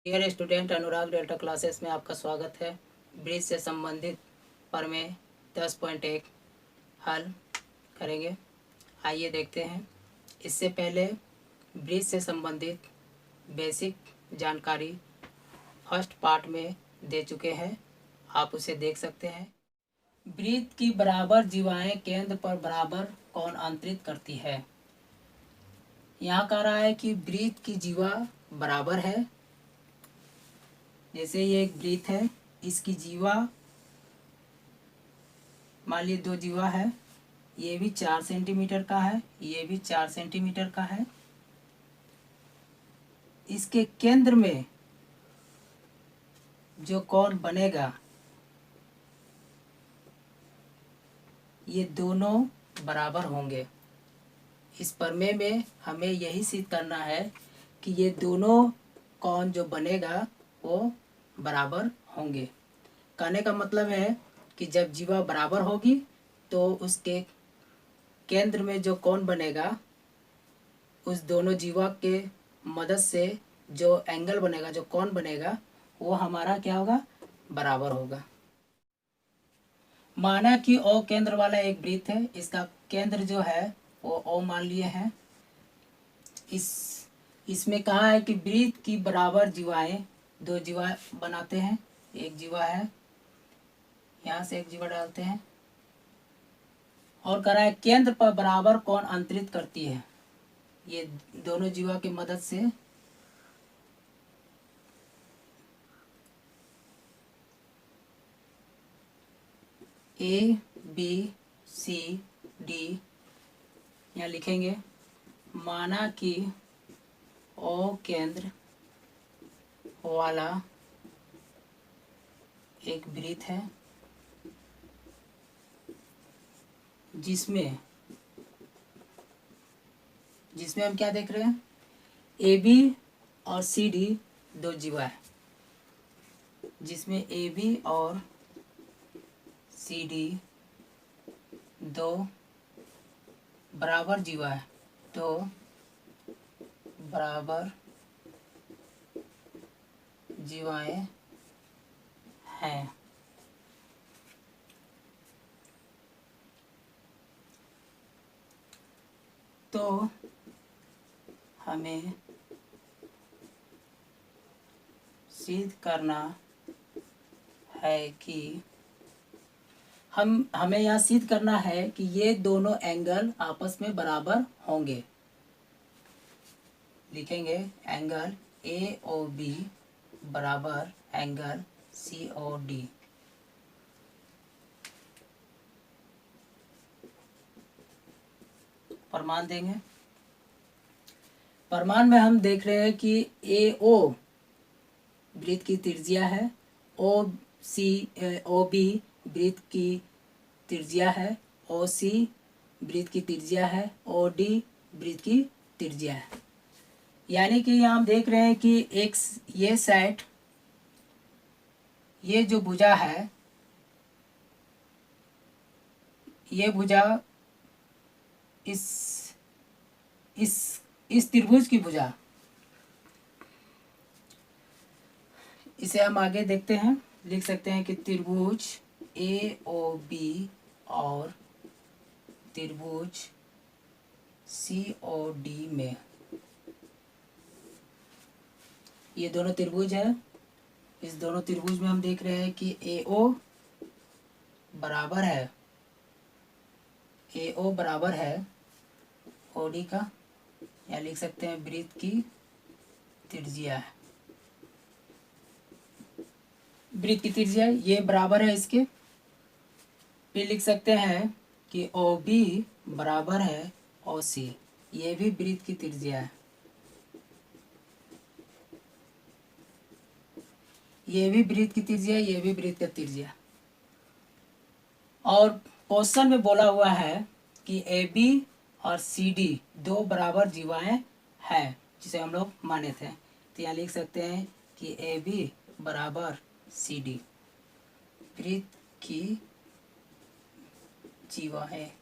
Dear student, अनुराग delta classes में आपका स्वागत है। ब्रिज से संबंधित प्रमेय 10.1 हल करेंगे। आइए देखते हैं। इससे पहले ब्रिज से संबंधित बेसिक जानकारी फर्स्ट पार्ट में दे चुके हैं, आप उसे देख सकते हैं। ब्रिज की बराबर जीवाएं केंद्र पर बराबर कोण अंतरित करती है। यहाँ कह रहा है कि ब्रिज की जीवा बराबर है। जैसे ये एक वृत्त है, इसकी जीवा मान लीजिए 2 जीवा है, ये भी 4 सेंटीमीटर का है, ये भी 4 सेंटीमीटर का है। इसके केंद्र में जो कोण बनेगा, ये दोनों बराबर होंगे। इस प्रमेय में हमें यही सिद्ध करना है कि ये दोनों कोण जो बनेगा वो बराबर होंगे। कहने का मतलब है कि जब जीवा बराबर होगी तो उसके केंद्र में जो कोण बनेगा, उस दोनों जीवा के मदद से जो एंगल बनेगा, जो कोण बनेगा, वो हमारा क्या होगा, बराबर होगा। माना कि ओ केंद्र वाला एक वृत्त है, इसका केंद्र जो है वो ओ मान लिए हैं। इसमें कहा है कि वृत्त की बराबर जीवाएं, 2 जीवा बनाते हैं। एक जीवा है, यहाँ से एक जीवा डालते हैं, और कह रहा है केंद्र पर बराबर कोण अंतरित करती है। ये दोनों जीवा की मदद से ए बी सी डी यहाँ लिखेंगे। माना कि ओ केंद्र वाला एक वृत्त है जिसमें हम क्या देख रहे हैं, ए बी और सी डी 2 जीवा है, जिसमें ए बी और सी डी 2 बराबर जीवा है, तो बराबर जीवाएं हैं। तो हमें सिद्ध करना है कि हमें यहाँ सिद्ध करना है कि ये दोनों एंगल आपस में बराबर होंगे। लिखेंगे एंगल ए ओ बी बराबर एंगल सी ओ डी। प्रमाण देंगे। प्रमाण में हम देख रहे हैं कि ए ओ वृत्त की त्रिज्या है, ओ बी वृत्त की त्रिज्या है, ओ सी वृत्त की त्रिज्या है, ओ डी वृत्त की त्रिज्या है। यानी कि यहाँ हम देख रहे हैं कि एक ये साइड, ये जो भुजा है, ये भुजा इस त्रिभुज की भुजा, इसे हम आगे देखते हैं। लिख सकते हैं कि त्रिभुज ए ओ बी और त्रिभुज सी ओ डी में, ये दोनों त्रिभुज है। इस दोनों त्रिभुज में हम देख रहे हैं कि ए ओ बराबर है, ए ओ बराबर है ओ डी का, या लिख सकते हैं वृत्त की त्रिज्या है। वृत्त की त्रिज्या ये बराबर है इसके। फिर लिख सकते हैं कि ओ बी बराबर है ओ सी, ये भी वृत्त की त्रिज्या है, ये भी वृत्त की त्रिज्या, ये भी वृत्त की त्रिज्या। और क्वेश्चन में बोला हुआ है कि ए बी और सी डी 2 बराबर जीवाएं हैं, जिसे हम लोग माने थे। तो यहाँ लिख सकते हैं कि ए बी बराबर सी डी वृत्त की जीवा है।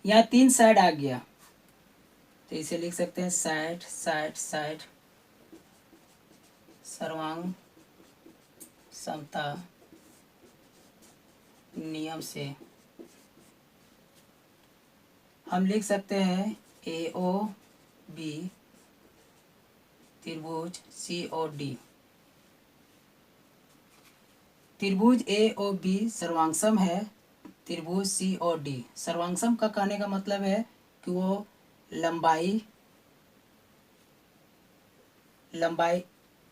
यहाँ 3 साइड आ गया, तो इसे लिख सकते हैं साइड साइड साइड सर्वांग समता नियम से हम लिख सकते हैं AOB त्रिभुज COD। त्रिभुज AOB सर्वांगसम है त्रिभुज COD। सर्वांगसम का कहने का मतलब है कि वो लंबाई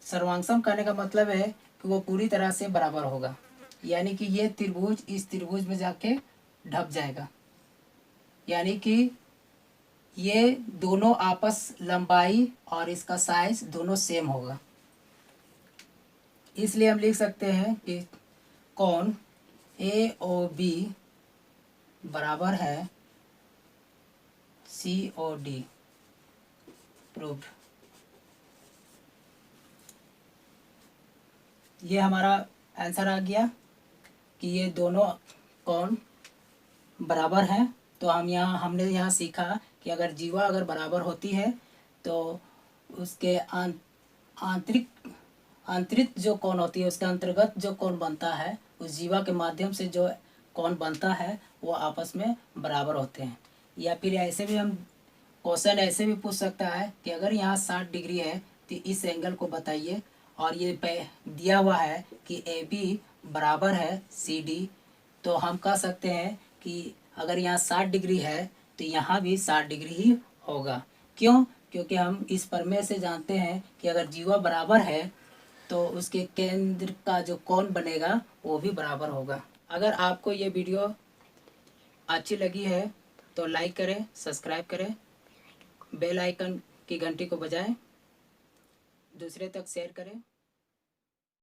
सर्वांगसम कहने का मतलब है कि वो पूरी तरह से बराबर होगा, यानी कि ये त्रिभुज इस त्रिभुज में जाके ढप जाएगा, यानी कि ये दोनों आपस लंबाई और इसका साइज दोनों सेम होगा। इसलिए हम लिख सकते हैं कि कोण AOB बराबर है COD। प्रूव्ड। ये हमारा आंसर आ गया कि ये दोनों कोण बराबर हैं। तो हमने यहाँ सीखा कि अगर जीवा अगर बराबर होती है तो उसके आंतरिक जो कोण होती है, उसके अंतर्गत जो कोण बनता है, उस जीवा के माध्यम से जो कोण बनता है वो आपस में बराबर होते हैं। या फिर ऐसे भी हम क्वेश्चन ऐसे भी पूछ सकता है कि अगर यहाँ 60 डिग्री है तो इस एंगल को बताइए, और ये दिया हुआ है कि AB बराबर है CD, तो हम कह सकते हैं कि अगर यहाँ 60 डिग्री है तो यहाँ भी 60 डिग्री ही होगा। क्यों? क्योंकि हम इस प्रमेय से जानते हैं कि अगर जीवा बराबर है तो उसके केंद्र का जो कोण बनेगा वो भी बराबर होगा। अगर आपको ये वीडियो अच्छी लगी है तो लाइक करें, सब्सक्राइब करें, बेल आइकन की घंटी को बजाएं, दूसरे तक शेयर करें।